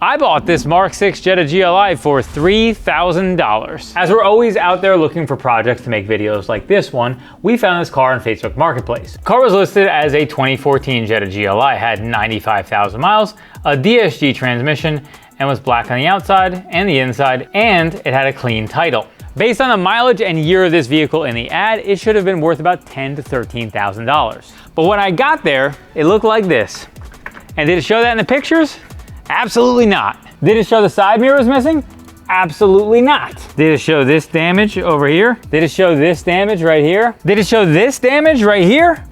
I bought this Mark 6 Jetta GLI for $3,000. As we're always out there looking for projects to make videos like this one, we found this car on Facebook Marketplace. The car was listed as a 2014 Jetta GLI, had 95,000 miles, a DSG transmission, and was black on the outside and the inside, and it had a clean title. Based on the mileage and year of this vehicle in the ad, it should have been worth about $10,000 to $13,000. But when I got there, it looked like this. And did it show that in the pictures? Absolutely not. Did it show the side mirrors missing? Absolutely not. Did it show this damage over here? Did it show this damage right here? Did it show this damage right here?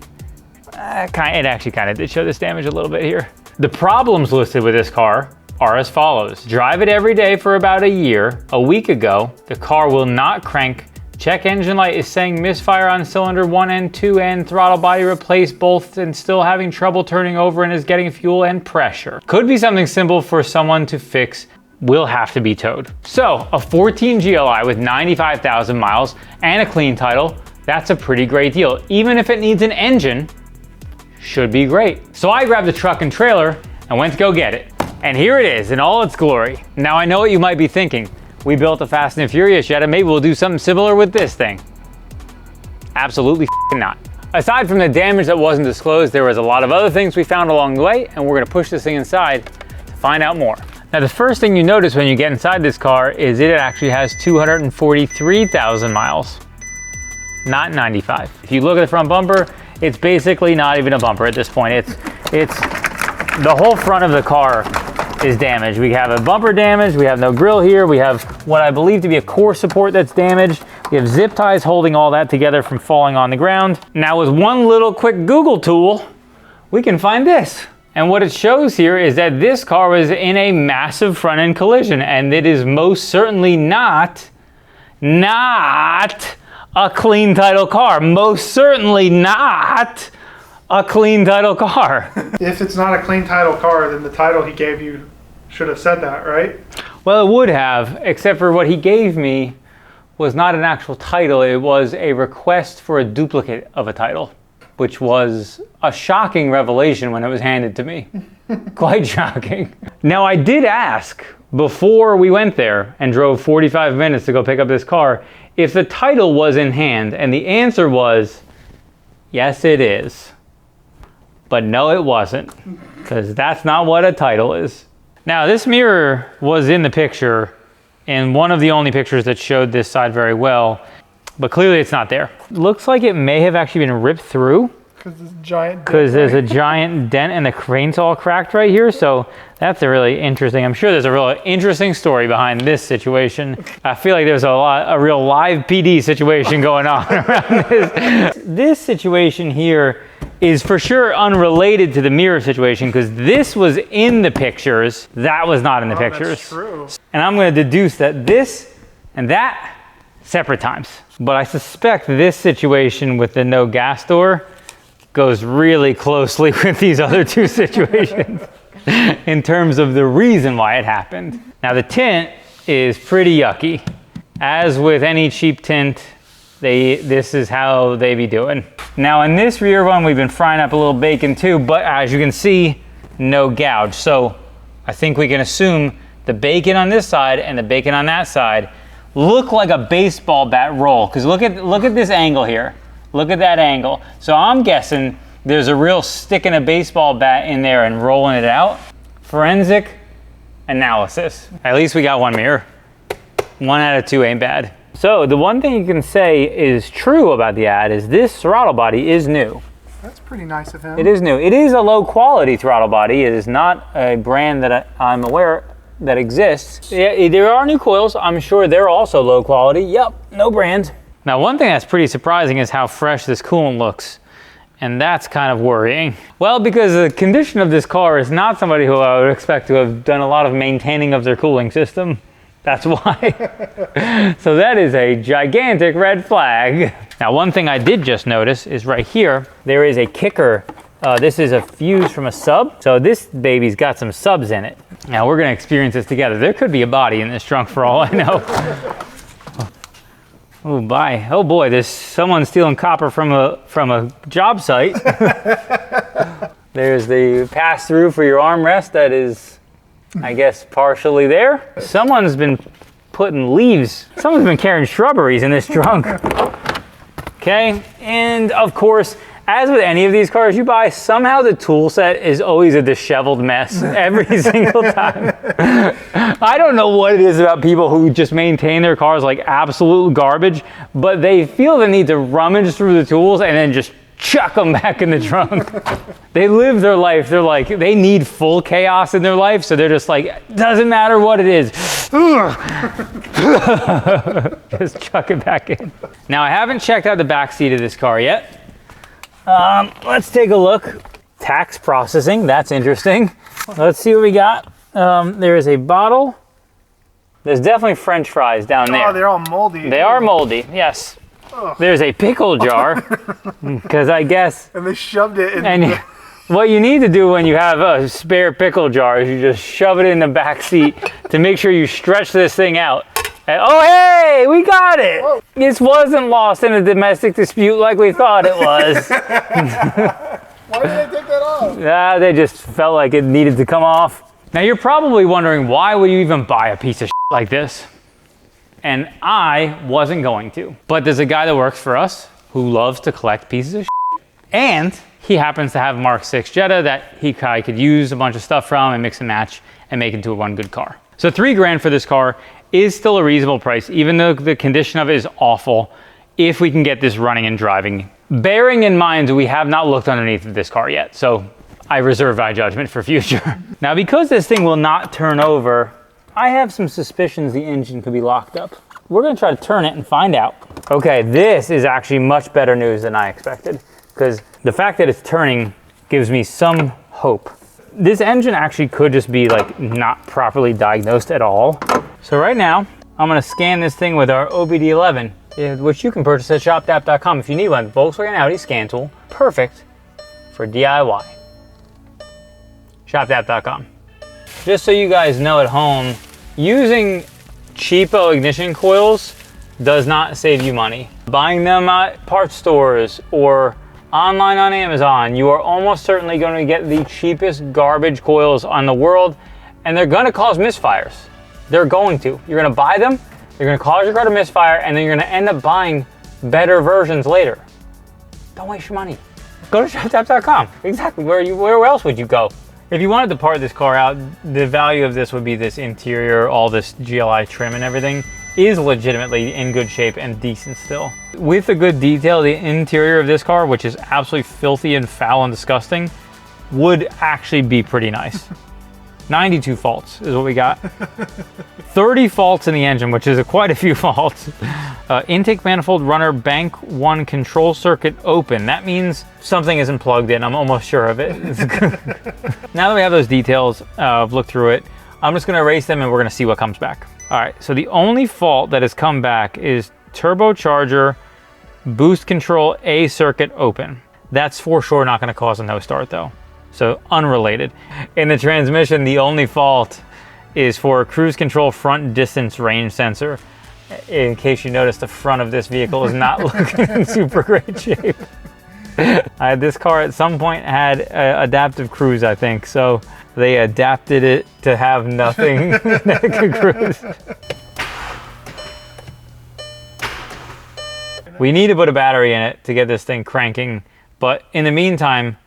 It actually kind of did show this damage a little bit here. The problems listed with this car are as follows. Drive it every day for about a year. A week ago, the car will not crank. Check engine light is saying misfire on cylinder 1 and 2 and throttle body replaced both and still having trouble turning over and is getting fuel and pressure. Could be something simple for someone to fix, will have to be towed. So a 14 GLI with 95,000 miles and a clean title, that's a pretty great deal. Even if it needs an engine, should be great. So I grabbed the truck and trailer and went to go get it. And here it is in all its glory. Now I know what you might be thinking. We built a Fast and Furious Jetta, maybe we'll do something similar with this thing. Absolutely not. Aside from the damage that wasn't disclosed, there was a lot of other things we found along the way, and we're gonna push this thing inside to find out more. Now the first thing you notice when you get inside this car is it actually has 243,000 miles, not 95. If you look at the front bumper, it's basically not even a bumper at this point. It's the whole front of the car is damaged. We have a bumper damage, we have no grille here, we have what I believe to be a core support that's damaged, we have zip ties holding all that together from falling on the ground. Now with one little quick Google tool, we can find this. And what it shows here is that this car was in a massive front end collision, and it is most certainly not a clean title car. Most certainly not a clean title car. If it's not a clean title car, then the title he gave you should have said that, right? Well, it would have, except for what he gave me was not an actual title. It was a request for a duplicate of a title, which was a shocking revelation when it was handed to me. Quite shocking. Now, I did ask before we went there and drove 45 minutes to go pick up this car if the title was in hand, and the answer was, yes, it is. But no, it wasn't, because that's not what a title is. Now, this mirror was in the picture, and one of the only pictures that showed this side very well, but clearly it's not there. Looks like it may have actually been ripped through. Because there's a giant dent and the crane's all cracked right here, so that's a really interesting, I'm sure there's a real interesting story behind this situation. I feel like there's a real live PD situation going on around this. This situation here is for sure unrelated to the mirror situation, because this was in the pictures, that was not in the pictures. That's true. And I'm going to deduce that this and that, separate times. But I suspect this situation with the no gas door goes really closely with these other two situations in terms of the reason why it happened. Now the tint is pretty yucky. As with any cheap tint, this is how they be doing. Now in this rear one, we've been frying up a little bacon too, but as you can see, no gouge. So I think we can assume the bacon on this side and the bacon on that side look like a baseball bat roll, because look at this angle here. Look at that angle. So I'm guessing there's a real sticking a baseball bat in there and rolling it out. Forensic analysis. At least we got one mirror. 1 out of 2 ain't bad. So the one thing you can say is true about the ad is this throttle body is new. That's pretty nice of him. It is new. It is a low quality throttle body. It is not a brand that I'm aware that exists. Yeah, there are new coils. I'm sure they're also low quality. Yep, no brand. Now, one thing that's pretty surprising is how fresh this coolant looks, and that's kind of worrying. Well, because the condition of this car is not somebody who I would expect to have done a lot of maintaining of their cooling system. That's why. So that is a gigantic red flag. Now, one thing I did just notice is right here, there is a kicker. This is a fuse from a sub. So this baby's got some subs in it. Now, we're gonna experience this together. There could be a body in this trunk for all I know. Oh, bye. Oh boy, there's someone stealing copper from a job site. There's the pass-through for your armrest that is I guess partially there. Someone's been putting leaves. Someone's been carrying shrubberies in this trunk. Okay, and of course, as with any of these cars you buy, somehow the tool set is always a disheveled mess every single time. I don't know what it is about people who just maintain their cars like absolute garbage, but they feel the need to rummage through the tools and then just chuck them back in the trunk. They live their life. They're like, they need full chaos in their life, so they're just like, doesn't matter what it is. Just chuck it back in. Now, I haven't checked out the back seat of this car yet. Let's take a look. Tax processing, that's interesting. Let's see what we got. There is a bottle. There's definitely French fries down there. Oh, they're all moldy. They are moldy, yes. Ugh. There's a pickle jar, because I guess... And they shoved it in and what you need to do when you have a spare pickle jar is you just shove it in the back seat to make sure you stretch this thing out. And, oh, hey, we got it. Whoa. This wasn't lost in a domestic dispute like we thought it was. Why did they take that off? They just felt like it needed to come off. Now, you're probably wondering, why would you even buy a piece of like this? And I wasn't going to. But there's a guy that works for us who loves to collect pieces of and he happens to have MK6 Jetta that he could use a bunch of stuff from and mix and match and make into one good car. So $3 grand for this car is still a reasonable price, even though the condition of it is awful, if we can get this running and driving. Bearing in mind, we have not looked underneath of this car yet, so I reserve my judgment for future. Now, because this thing will not turn over, I have some suspicions the engine could be locked up. We're gonna try to turn it and find out. Okay, this is actually much better news than I expected, because the fact that it's turning gives me some hope. This engine actually could just be like not properly diagnosed at all. So right now, I'm gonna scan this thing with our OBDeleven, which you can purchase at shopdap.com if you need one. Volkswagen Audi scan tool, perfect for DIY. Shopdap.com. Just so you guys know at home, using cheapo ignition coils does not save you money. Buying them at parts stores or online on Amazon, you are almost certainly going to get the cheapest garbage coils on the world, and they're going to cause misfires. They're going to. You're going to buy them, they're going to cause your car to misfire, and then you're going to end up buying better versions later. Don't waste your money. Go to shoptap.com. Exactly. Where else would you go? If you wanted to part this car out, the value of this would be this interior, all this GLI trim and everything is legitimately in good shape and decent still. With the good detail, the interior of this car, which is absolutely filthy and foul and disgusting, would actually be pretty nice. 92 faults is what we got. 30 faults in the engine, which is quite a few faults. Intake manifold runner bank 1 control circuit open. That means something isn't plugged in. I'm almost sure of it. Now that we have those details, I've looked through it, I'm just gonna erase them and we're gonna see what comes back. All right, so the only fault that has come back is turbocharger boost control A circuit open. That's for sure not gonna cause a no start though. So unrelated. In the transmission, the only fault is for cruise control front distance range sensor. In case you notice, the front of this vehicle is not looking in super great shape. This car at some point had adaptive cruise, I think, so they adapted it to have nothing that could cruise. We need to put a battery in it to get this thing cranking, but in the meantime,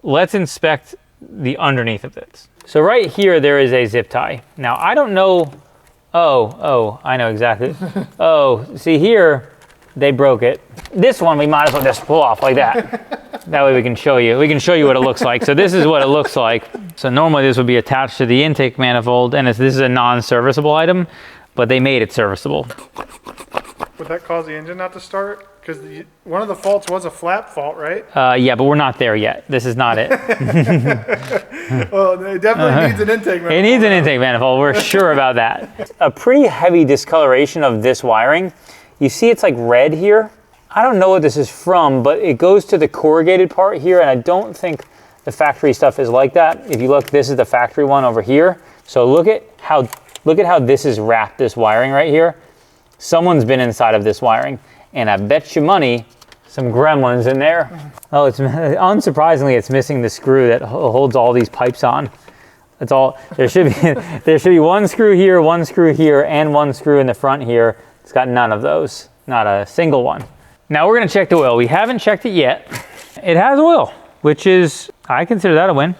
let's inspect the underneath of this. So right here, there is a zip tie. Now, I don't know, oh, I know exactly. Oh, see here, they broke it. This one, we might as well just pull off like that. That way we can show you what it looks like. So this is what it looks like. So normally this would be attached to the intake manifold, and this is a non-serviceable item, but they made it serviceable. Would that cause the engine not to start? Because one of the faults was a flap fault, right? Yeah, but we're not there yet. This is not it. Well, it definitely needs an intake manifold. It needs an intake manifold. We're sure about that. A pretty heavy discoloration of this wiring. You see it's like red here. I don't know what this is from, but it goes to the corrugated part here, and I don't think the factory stuff is like that. If you look, this is the factory one over here. So look at how this is wrapped, this wiring right here. Someone's been inside of this wiring. And I bet you money, some gremlins in there. Oh, it's unsurprisingly, it's missing the screw that holds all these pipes on. That's all. There should be one screw here, and one screw in the front here. It's got none of those, not a single one. Now we're gonna check the oil. We haven't checked it yet. It has oil, which is, I consider that a win.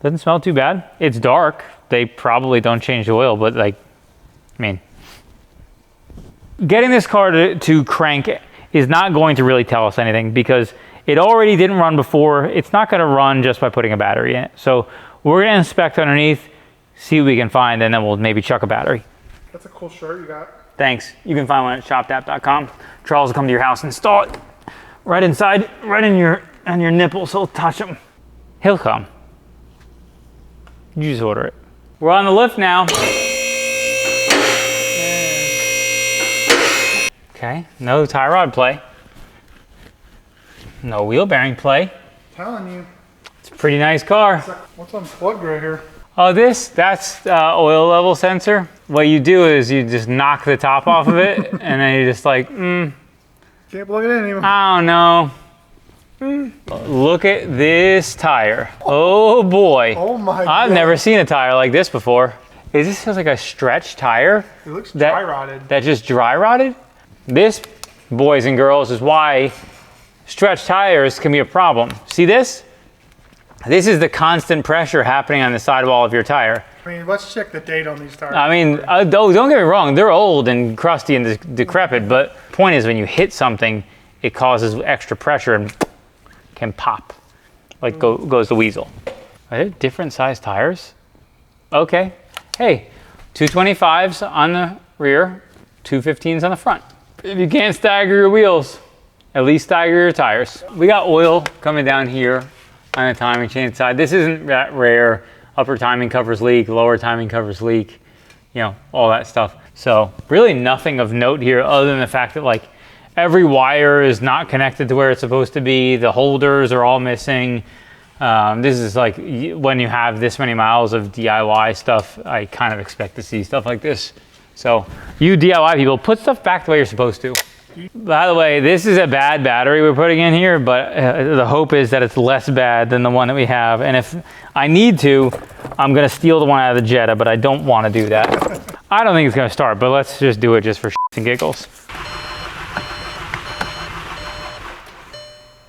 Doesn't smell too bad. It's dark. They probably don't change the oil, but like, I mean, getting this car to crank is not going to really tell us anything because it already didn't run before. It's not gonna run just by putting a battery in it. So we're gonna inspect underneath, see what we can find, and then we'll maybe chuck a battery. That's a cool shirt you got. Thanks. You can find one at shopdap.com. Charles will come to your house and install it right inside, right on your nipples. He'll touch them. He'll come. You just order it. We're on the lift now. Okay, no tie rod play. No wheel bearing play. I'm telling you. It's a pretty nice car. What's unplugged right here? Oh, that's oil level sensor. What you do is you just knock the top off of it, and then you're just like, Can't plug it in even. I don't know. Look at this tire. Oh boy. Oh my God. I've never seen a tire like this before. Is this feels like a stretch tire? It looks dry rotted. That just dry rotted? This, boys and girls, is why stretch tires can be a problem. See this? This is the constant pressure happening on the sidewall of your tire. I mean, let's check the date on these tires. I mean, don't get me wrong, they're old and crusty and decrepit, but the point is when you hit something, it causes extra pressure and can pop, like goes the weasel. Are there different size tires? Okay, hey, 225s on the rear, 215s on the front. If you can't stagger your wheels, at least stagger your tires. We got oil coming down here on the timing chain side. This isn't that rare. Upper timing covers leak, lower timing covers leak, you know, all that stuff. So really nothing of note here other than the fact that like every wire is not connected to where it's supposed to be. The holders are all missing. This is like when you have this many miles of DIY stuff, I kind of expect to see stuff like this. So you DIY people, put stuff back the way you're supposed to. By the way, this is a bad battery we're putting in here, but the hope is that it's less bad than the one that we have. And if I need to, I'm gonna steal the one out of the Jetta, but I don't wanna do that. I don't think it's gonna start, but let's just do it just for shits and giggles.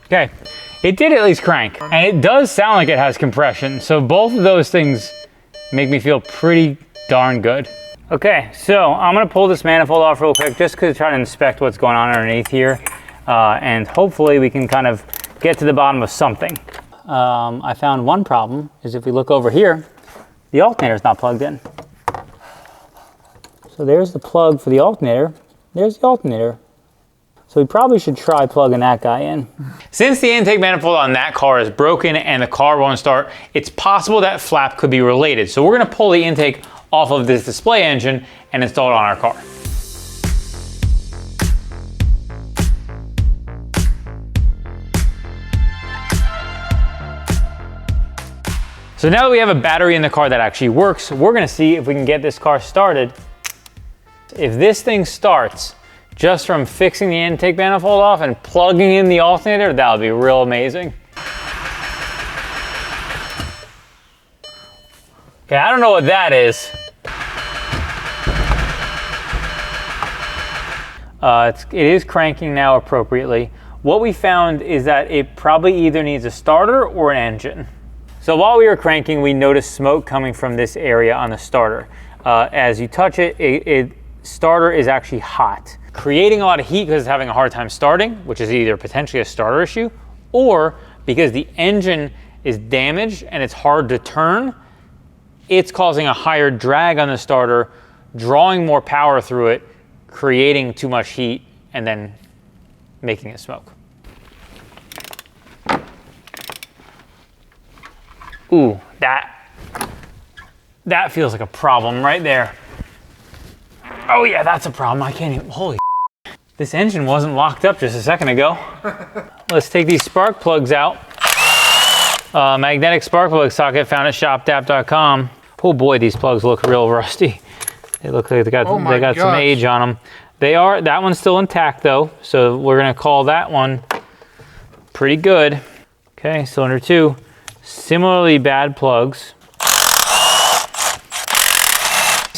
Okay, it did at least crank. And it does sound like it has compression. So both of those things make me feel pretty darn good. Okay, so I'm gonna pull this manifold off real quick just to try to inspect what's going on underneath here. And hopefully we can kind of get to the bottom of something. I found one problem is if we look over here, the alternator's not plugged in. So there's the plug for the alternator. There's the alternator. So we probably should try plugging that guy in. Since the intake manifold on that car is broken and the car won't start, it's possible that flap could be related. So we're gonna pull the intake off of this display engine and install it on our car. So now that we have a battery in the car that actually works, we're gonna see if we can get this car started. If this thing starts just from fixing the intake manifold off and plugging in the alternator, that would be real amazing. Okay, I don't know what that is. It is cranking now appropriately. What we found is that it probably either needs a starter or an engine. So while we were cranking, we noticed smoke coming from this area on the starter. As you touch it, starter is actually hot, creating a lot of heat because it's having a hard time starting, which is either potentially a starter issue, or because the engine is damaged and it's hard to turn, it's causing a higher drag on the starter, drawing more power through it, creating too much heat, and then making it smoke. Ooh, that feels like a problem right there. Oh yeah, that's a problem. I can't even, holy shit. This engine wasn't locked up just a second ago. Let's take these spark plugs out. Magnetic spark plug socket found at shopdap.com. Oh boy, these plugs look real rusty. They look like they got some age on them. That one's still intact though, so we're gonna call that one pretty good. Okay, cylinder 2. Similarly bad plugs.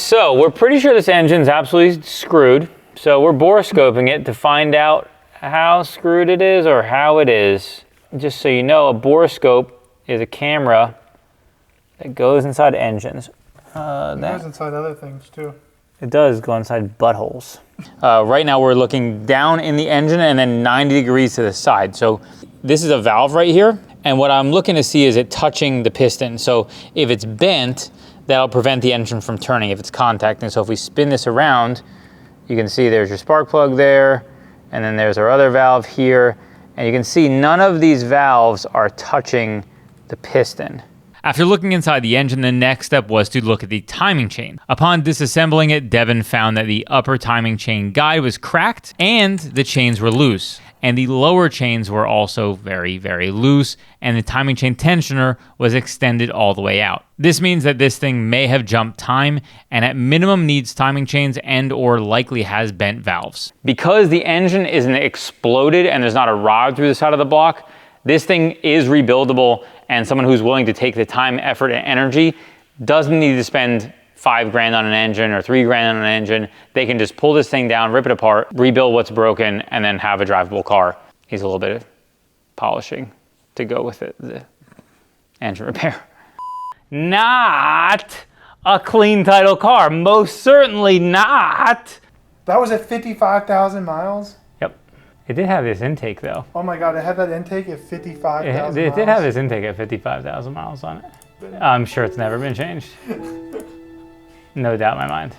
So we're pretty sure this engine's absolutely screwed. So we're borescoping it to find out how screwed it is or how it is. Just so you know, a borescope is a camera that goes inside engines. It goes inside other things too. It does go inside buttholes. Right now we're looking down in the engine and then 90 degrees to the side. So this is a valve right here. And what I'm looking to see is it touching the piston. So if it's bent, that'll prevent the engine from turning if it's contacting. So if we spin this around, you can see there's your spark plug there, and then there's our other valve here. And you can see none of these valves are touching the piston. After looking inside the engine, the next step was to look at the timing chain. Upon disassembling it, Devin found that the upper timing chain guide was cracked and the chains were loose. And the lower chains were also very, very loose, and the timing chain tensioner was extended all the way out. This means that this thing may have jumped time and at minimum needs timing chains and or likely has bent valves. Because the engine isn't exploded and there's not a rod through the side of the block, this thing is rebuildable, and someone who's willing to take the time, effort, and energy doesn't need to spend $5 grand on an engine or $3 grand on an engine. They can just pull this thing down, rip it apart, rebuild what's broken, and then have a drivable car. Needs a little bit of polishing to go with it, the engine repair. Not a clean title car, most certainly not. That was at 55,000 miles? Yep. It did have this intake though. Oh my God, it had that intake at 55,000 miles? It did have this intake at 55,000 miles on it. I'm sure it's never been changed. No doubt in my mind.